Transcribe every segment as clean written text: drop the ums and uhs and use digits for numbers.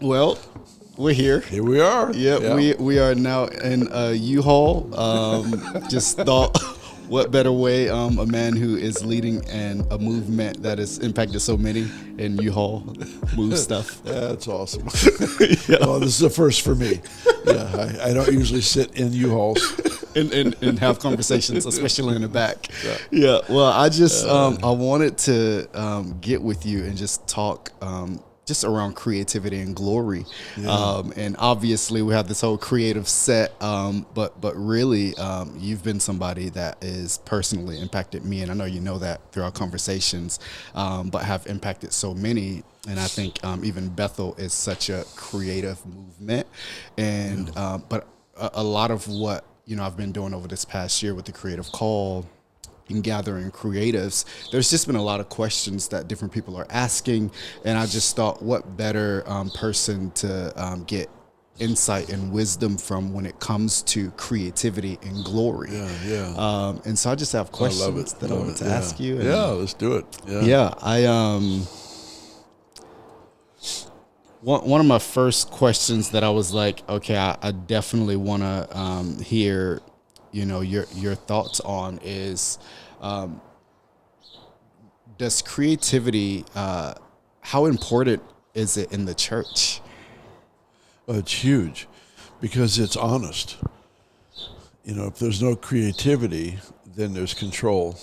Well, we're here. Here we are. Yeah, we are now in U-Haul. Just thought, what better way? A man who is leading a movement that has impacted so many in U-Haul move stuff. Yeah, that's awesome. Yeah. Well, this is a first for me. Yeah, I don't usually sit in U-Hauls. And have conversations, especially in the back. Yeah. Well, I just I wanted to get with you and just talk just around creativity and glory. And obviously we have this whole creative set, but really you've been somebody that is personally impacted me, and I know you know that through our conversations, but have impacted so many. And I think even Bethel is such a creative movement, and but a lot of what I've been doing over this past year with the Creative Call and gathering creatives, there's just been a lot of questions that different people are asking, and I just thought, what better person to get insight and wisdom from when it comes to creativity and glory. And so I just have questions that I wanted to ask you. And let's do it. One of my first questions that I was like, okay, I definitely want to hear, your thoughts on is, does creativity, how important is it in the church? It's huge because it's honest. If there's no creativity, then there's control,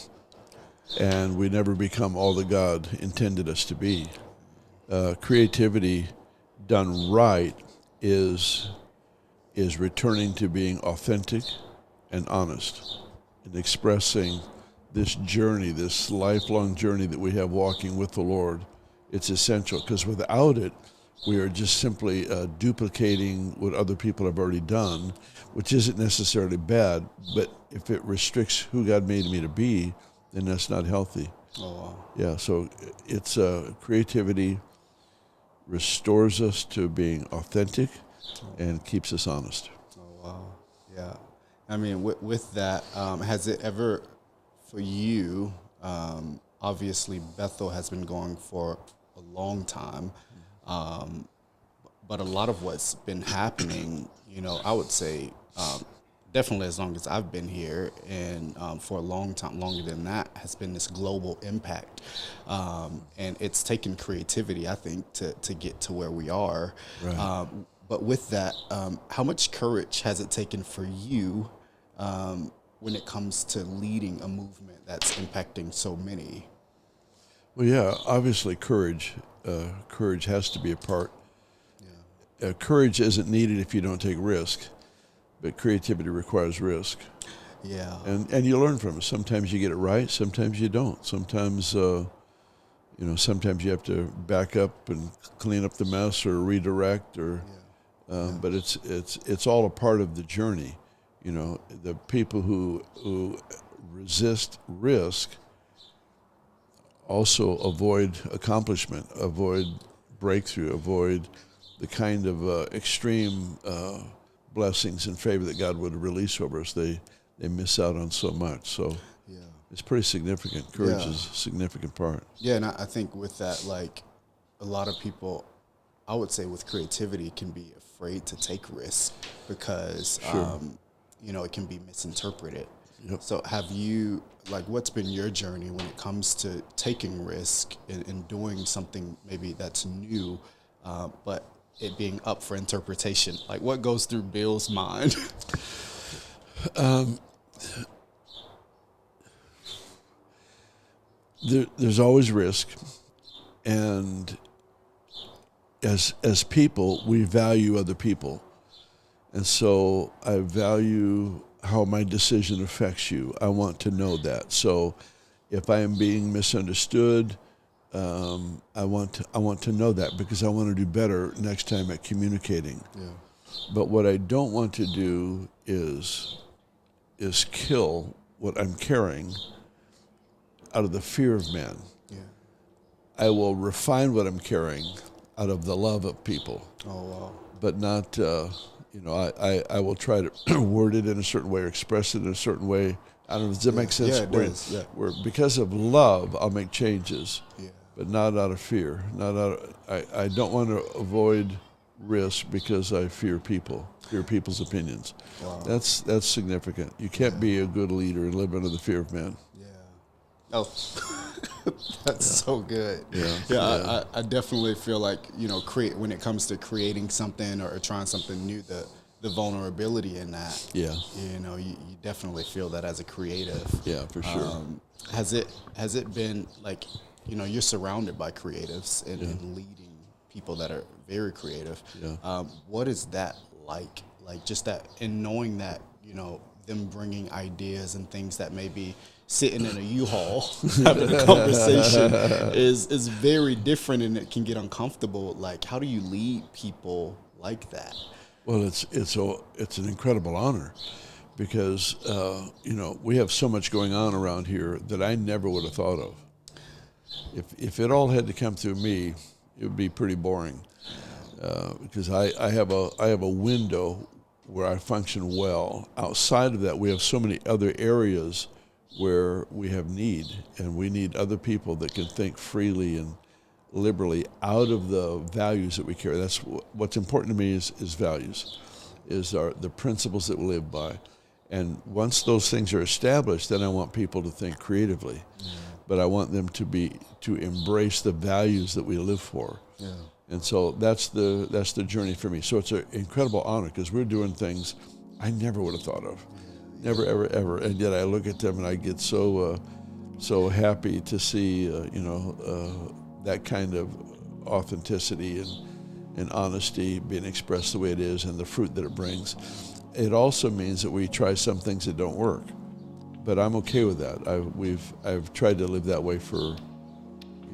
and we never become all that God intended us to be. Creativity done right is returning to being authentic and honest and expressing this journey, this lifelong journey that we have walking with the Lord. It's essential, because without it, we are just simply duplicating what other people have already done, which isn't necessarily bad, but if it restricts who God made me to be, then that's not healthy. Oh, wow. Yeah, so it's creativity restores us to being authentic and keeps us honest. Oh, wow. Yeah. I mean, with that, has it ever, for you, obviously Bethel has been going for a long time, but a lot of what's been happening, I would say, definitely as long as I've been here, and for a long time, longer than that, has been this global impact. And it's taken creativity, I think, to get to where we are. Right. But with that, how much courage has it taken for you when it comes to leading a movement that's impacting so many? Well, yeah, obviously courage has to be a part. Yeah. Courage isn't needed if you don't take risk, but creativity requires risk. Yeah. And you learn from it. Sometimes you get it right, sometimes you don't. Sometimes sometimes you have to back up and clean up the mess or redirect, but it's all a part of the journey. The people who resist risk also avoid accomplishment, avoid breakthrough, avoid the kind of extreme blessings and favor that God would release over us. They miss out on so much. So it's pretty significant. Courage is a significant part. Yeah, and I think with that, like, a lot of people, I would say with creativity, can be afraid to take risks because, it can be misinterpreted. Yep. So have you, what's been your journey when it comes to taking risk and doing something maybe that's new, but it being up for interpretation? Like, what goes through Bill's mind? There's always risk, and as people, we value other people, and so I value how my decision affects you. I want to know that. So if I am being misunderstood, I want to know that, because I want to do better next time at communicating. Yeah. But what I don't want to do is kill what I'm carrying out of the fear of men. Yeah. I will refine what I'm carrying out of the love of people. Oh, wow. But not, I will try to word it in a certain way or express it in a certain way. I don't know, does that make sense? Yeah, it does. Yeah. Where because of love, I'll make changes, Yeah. but not out of fear. I don't want to avoid risk because I fear people's opinions. Wow. That's significant. You can't be a good leader and live under the fear of men. Yeah. Oh, that's so good. Yeah. I definitely feel like, when it comes to creating something or trying something new, the vulnerability in that. Yeah. You definitely feel that as a creative. Yeah, for sure. Has it been like, you're surrounded by creatives and leading people that are very creative. Yeah. What is that like? Like just that, and knowing that, them bringing ideas and things that maybe sitting in a U-Haul having a conversation is very different, and it can get uncomfortable. Like, how do you lead people like that? Well, it's an incredible honor because we have so much going on around here that I never would have thought of. If it all had to come through me, it would be pretty boring because I have a window where I function well. Outside of that, we have so many other areas where we have need, and we need other people that can think freely and liberally out of the values that we carry. That's what's important to me is values, is the principles that we live by. And once those things are established, then I want people to think creatively. But I want them to embrace the values that we live for. Yeah. And so that's the journey for me. So it's an incredible honor because we're doing things I never would have thought of. Never, ever, ever. And yet I look at them and I get so happy to see, that kind of authenticity and honesty being expressed the way it is and the fruit that it brings. It also means that we try some things that don't work. But I'm okay with that. I've tried to live that way for,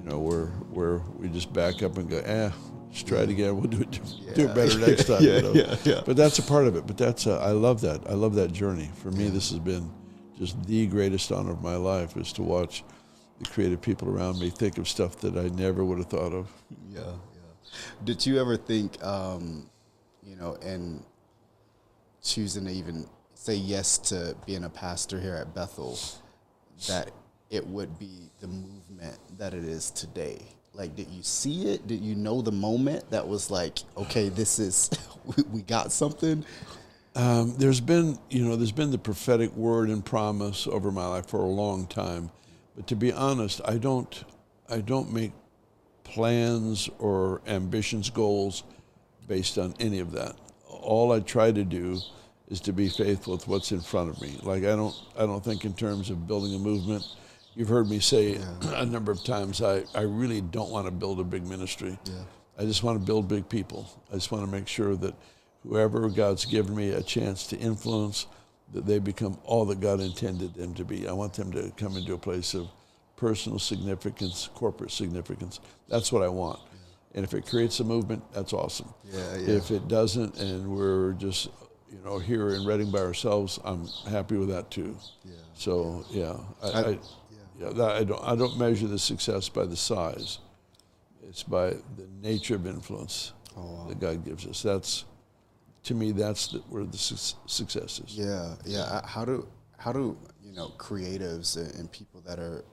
where we just back up and go, let's try it again. We'll do it better next time. Yeah. But that's a part of it. But that's I love that. I love that journey. For me, this has been just the greatest honor of my life is to watch the creative people around me think of stuff that I never would have thought of. Yeah. Did you ever think, and choosing to even say yes to being a pastor here at Bethel, that it would be the movement that it is today? Like, did you see it? Did you know the moment that was like, okay, this is, we got something? There's been the prophetic word and promise over my life for a long time. But to be honest, I don't make plans or ambitions, goals based on any of that. All I try to do is to be faithful with what's in front of me. Like I don't think in terms of building a movement. You've heard me say a number of times, I really don't want to build a big ministry. Yeah. I just want to build big people. I just want to make sure that whoever God's given me a chance to influence, that they become all that God intended them to be. I want them to come into a place of personal significance, corporate significance. That's what I want. Yeah. And if it creates a movement, that's awesome. Yeah. If it doesn't, and we're just here in Reading by ourselves, I'm happy with that too. Yeah. So I don't measure the success by the size. It's by the nature of influence that God gives us. That's, to me, where the success is. Yeah. How do creatives and people that are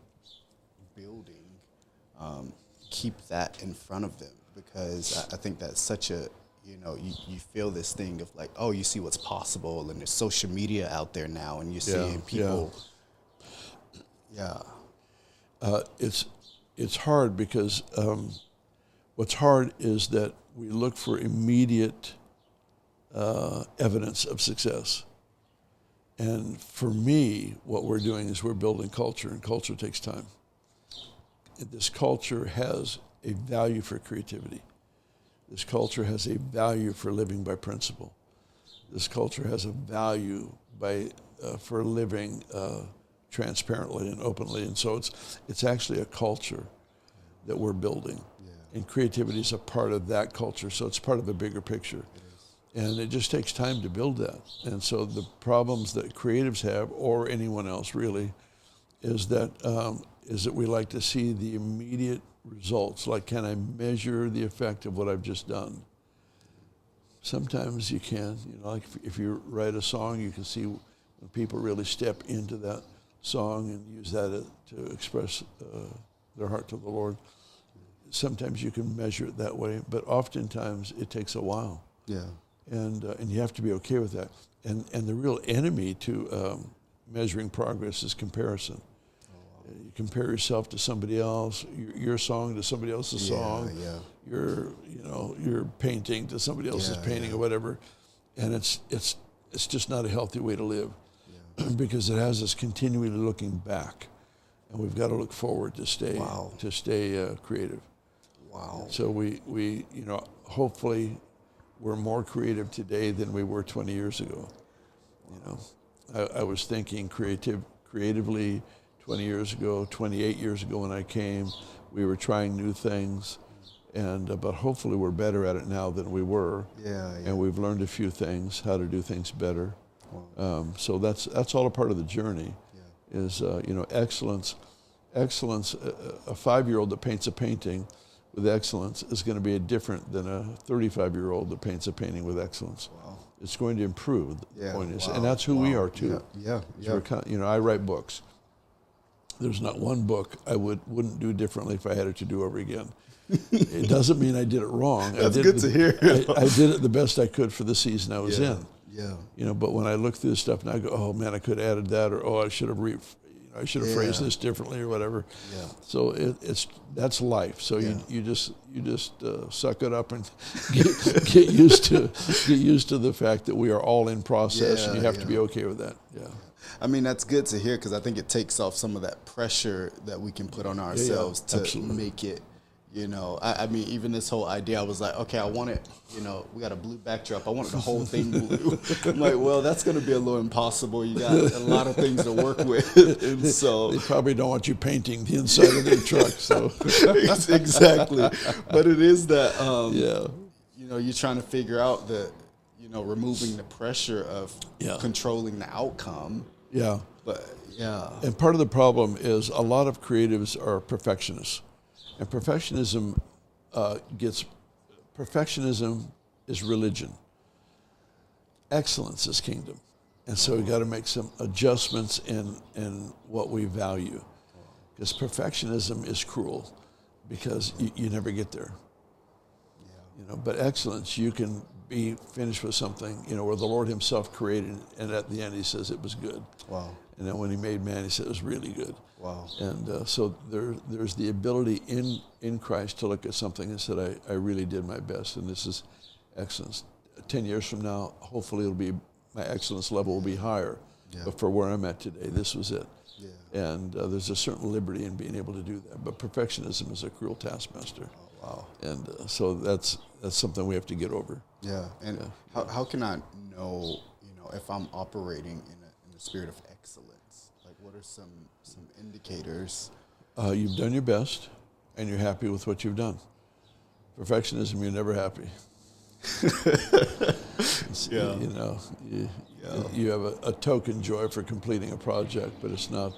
building keep that in front of them? Because I think that's such a, you feel this thing of like, oh, you see what's possible, and there's social media out there now, and you're seeing people. Yeah. It's hard because what's hard is that we look for immediate evidence of success. And for me, what we're doing is we're building culture, and culture takes time. And this culture has a value for creativity. This culture has a value for living by principle. This culture has a value for living transparently and openly. And so it's actually a culture that we're building. Yeah. And creativity is a part of that culture, so it's part of a bigger picture. And it just takes time to build that. And so the problems that creatives have, or anyone else really, is that we like to see the immediate results. Like, can I measure the effect of what I've just done? Sometimes you can. Like if you write a song, you can see when people really step into that song and use that to express their heart to the Lord. sometimes you can measure it that way, but oftentimes it takes a while. Yeah. And you have to be okay with that. And the real enemy to measuring progress is comparison. You compare yourself to somebody else, your song to somebody else's song, your painting to somebody else's painting or whatever, and it's just not a healthy way to live, because it has us continually looking back, and we've got to look forward to stay creative. Wow. So we hopefully we're more creative today than we were 20 years ago. I was thinking creatively 20 years ago, 28 years ago when I came. We were trying new things, but hopefully we're better at it now than we were. And we've learned a few things, how to do things better. Wow. So that's all a part of the journey. Is excellence. Excellence. A 5-year-old that paints a painting with excellence is going to be different than a 35-year-old that paints a painting with excellence. Wow. It's going to improve. The point is, and that's who we are too. I write books. There's not one book I wouldn't do differently if I had it to do over again. It doesn't mean I did it wrong. That's good to hear. I did it the best I could for the season I was in. Yeah. But when I look through this stuff and I go, oh man, I could have added that, or I should have phrased this differently or whatever. Yeah. So that's life. So you just suck it up and get used to the fact that we are all in process, and you have to be okay with that. Yeah. I mean, that's good to hear, because I think it takes off some of that pressure that we can put on ourselves to make it. I mean, even this whole idea, I was like, okay, I want it, we got a blue backdrop. I wanted the whole thing blue. I'm like, well, that's going to be a little impossible. You got a lot of things to work with. And so they probably don't want you painting the inside of their truck. So exactly. But it is that, you're trying to figure out removing the pressure of controlling the outcome. Yeah. But and part of the problem is a lot of creatives are perfectionists. And perfectionism is religion. Excellence is kingdom. And so we've got to make some adjustments in what we value. Because perfectionism is cruel, because you never get there. But excellence, you can be finished with something, where the Lord himself created, and at the end he says it was good. Wow. And then when he made man, he said it was really good. Wow. And so there's the ability in Christ to look at something and say, I really did my best, and this is excellence. 10 years from now, hopefully my excellence level will be higher. Yeah. But for where I'm at today, this was it. Yeah. And there's a certain liberty in being able to do that. But perfectionism is a cruel taskmaster. Oh, wow. And so that's something we have to get over. Yeah. And how can I know, if I'm operating in the spirit of excellence? Like, what are some indicators? You've done your best, and you're happy with what you've done. Perfectionism, you're never happy. You have a token joy for completing a project, but it's not.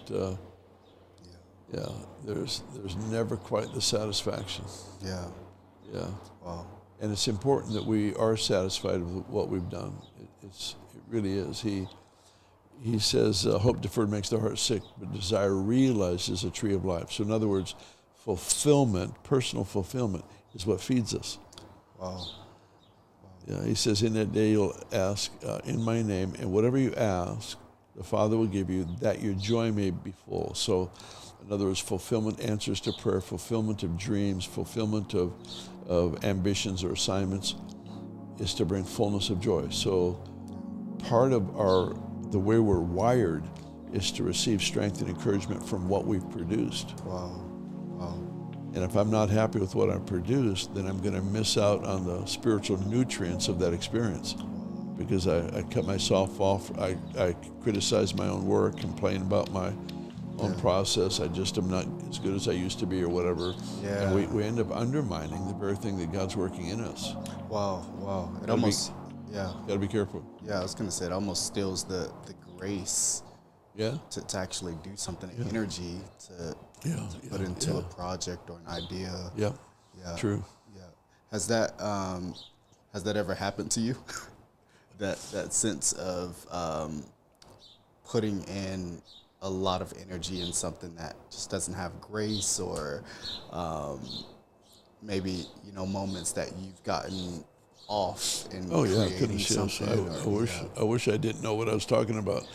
There's never quite the satisfaction. Yeah. Wow. And it's important that we are satisfied with what we've done. It really is. He says, hope deferred makes the heart sick, but desire realized is a tree of life. So in other words, fulfillment, personal fulfillment, is what feeds us. Wow. Yeah, he says, in that day you'll ask in my name, and whatever you ask, the Father will give you, that your joy may be full. So in other words, fulfillment, answers to prayer, fulfillment of dreams, fulfillment of ambitions or assignments is to bring fullness of joy. So part of the way we're wired is to receive strength and encouragement from what we've produced. Wow. And if I'm not happy with what I've produced, then I'm going to miss out on the spiritual nutrients of that experience, because I cut myself off. I criticize my own work, complain about my own process. I just am not as good as I used to be, or whatever. Yeah. And we end up undermining the very thing that God's working in us. Wow. It got to be careful. Yeah, I was going to say, it almost steals the grace to actually do something, energy to put into a project or an idea. Yeah. True. Yeah. Has that ever happened to you? that sense of putting in a lot of energy in something that just doesn't have grace, or maybe, moments that you've gotten off in Oh yeah, creating goodness yes. something? I wish I didn't know what I was talking about.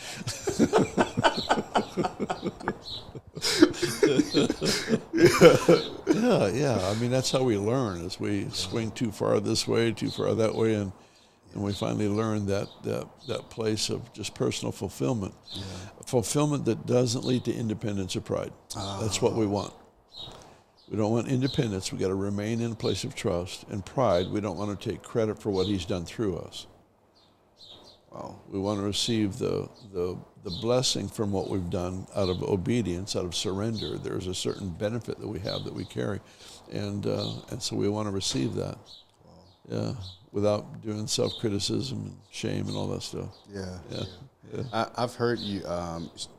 Yeah. I mean, that's how we learn. Is we swing too far this way, too far that way, and we finally learn that place of just personal fulfillment, fulfillment that doesn't lead to independence or pride. That's what we want. We don't want independence. We got to remain in a place of trust. And pride, we don't want to take credit for what He's done through us. Wow. We want to receive the blessing from what we've done out of obedience, out of surrender. There's a certain benefit that we have that we carry, and so we want to receive that. Wow. Yeah, without doing self-criticism and shame and all that stuff. Yeah. Yeah. I've heard you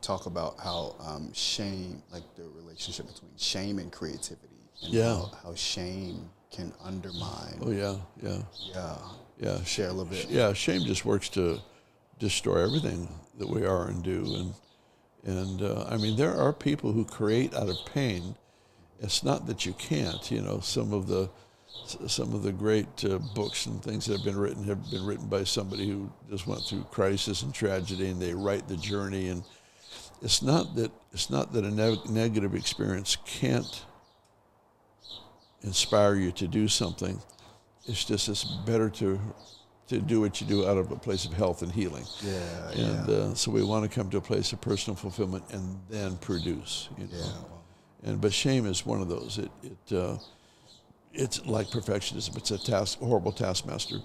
talk about how shame, like the relationship between shame and creativity, and how shame can undermine. Oh yeah. Yeah. Share a little bit. Yeah, shame just works to destroy everything that we are and do, and I mean there are people who create out of pain. It's not that you can't. Some of the great books and things that have been written by somebody who just went through crisis and tragedy, and they write the journey. And it's not that a negative experience can't inspire you to do something. It's better to do what you do out of a place of health and healing. So we want to come to a place of personal fulfillment and then produce. But shame is one of those. It's like perfectionism. It's a horrible taskmaster.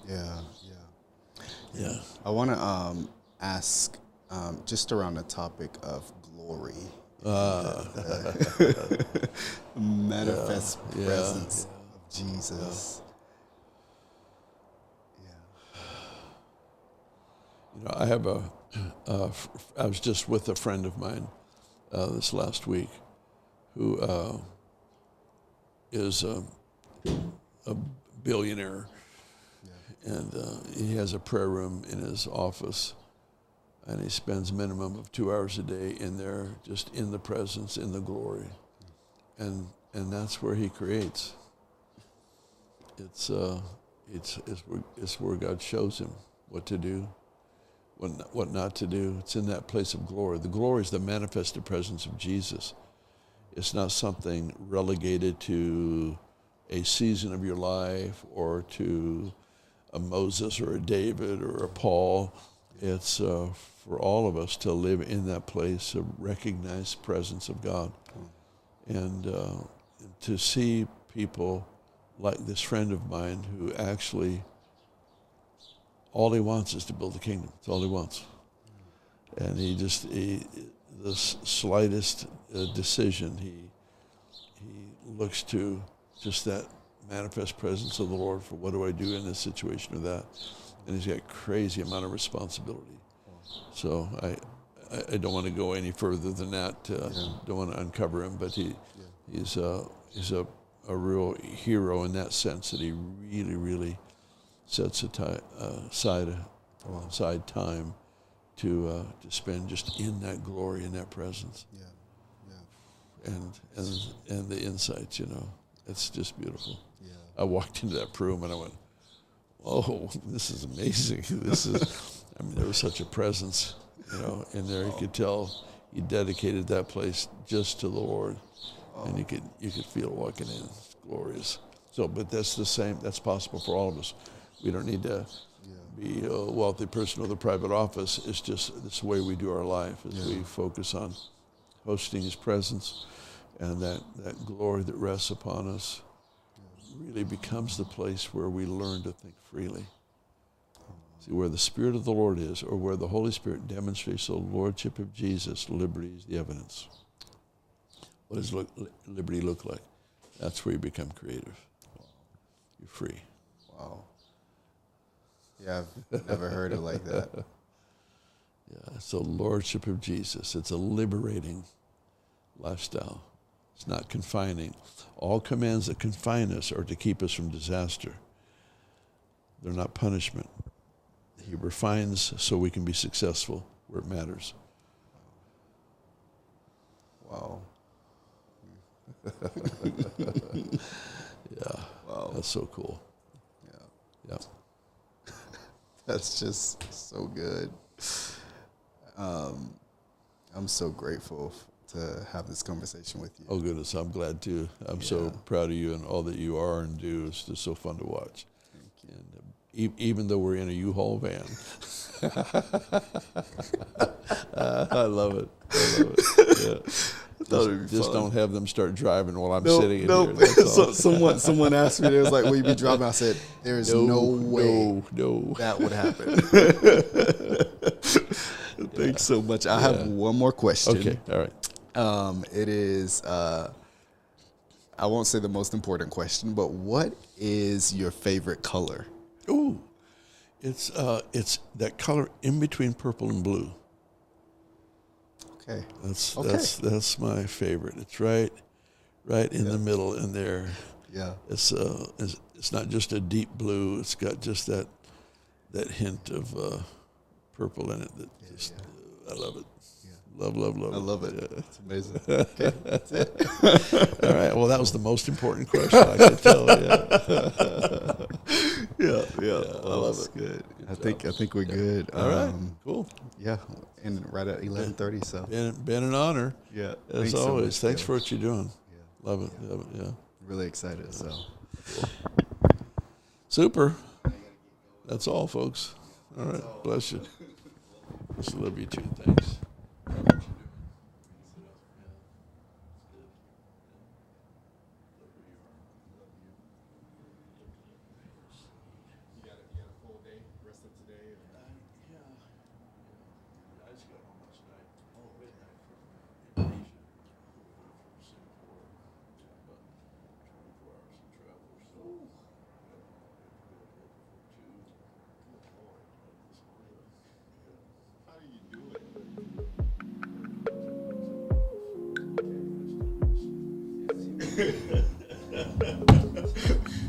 Yeah. I want to ask just around the topic of glory, manifest presence of Jesus. I was just with a friend of mine this last week who is a billionaire, and he has a prayer room in his office, and he spends minimum of 2 hours a day in there, just in the presence, in the glory, and that's where he creates. It's where God shows him what to do, what not to do. It's in that place of glory. The glory is the manifested presence of Jesus. It's not something relegated to a season of your life or to a Moses or a David or a Paul. It's for all of us to live in that place of recognized presence of God. And to see people like this friend of mine who actually all he wants is to build a kingdom. That's all he wants. And the slightest decision, he looks to just that manifest presence of the Lord for what do I do in this situation or that. And he's got a crazy amount of responsibility. So I don't want to go any further than that. Don't want to uncover him, but he's a real hero in that sense that he really, really sets aside time to spend just in that glory, in that presence. And the insights, it's just beautiful. I walked into that room and I went, "Oh, this is amazing." There was such a presence, in there. You could tell he dedicated that place just to the Lord, and you could feel it walking in. It's glorious. So, but that's the same. That's possible for all of us. We don't need to be a wealthy person with a private office. It's just this way we do our life as we focus on hosting His presence, and that glory that rests upon us really becomes the place where we learn to think freely. See, where the Spirit of the Lord is, or where the Holy Spirit demonstrates the Lordship of Jesus, liberty is the evidence. What does liberty look like? That's where you become creative. You're free. Wow. Yeah, I've never heard it like that. Yeah, it's the Lordship of Jesus. It's a liberating lifestyle. It's not confining. All commands that confine us are to keep us from disaster. They're not punishment. He refines so we can be successful where it matters. Wow. Yeah. Wow. That's so cool. Yeah. That's just so good. I'm so grateful to have this conversation with you. Oh, goodness. I'm glad, too. I'm so proud of you and all that you are and do. It's just so fun to watch. Thank you. And even though we're in a U-Haul van. I love it. Yeah. Just don't have them start driving while I'm sitting in here. Someone asked me, they was like, will you be driving? I said, there is no way that would happen. Thanks so much. I have one more question. Okay, all right. It is, I won't say the most important question, but what is your favorite color? Ooh, it's that color in between purple and blue. Okay. That's my favorite. It's right in the middle in there. Yeah. It's not just a deep blue. It's got just that hint of purple in it. I love it. Yeah. Love it. I love it. Yeah. It's amazing. Okay, that's it. All right. Well, that was the most important question I could tell. Yeah. I love it. Good. I think we're good. All right. Cool. Yeah, and right at 11:30. So been an honor. Yeah. As always. Thanks for what you're doing. Yeah. Love it. Yeah. Really excited. So super. That's all, folks. All right. Bless you. Just love you too. Thanks.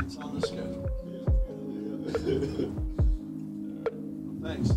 It's on the schedule. Thanks.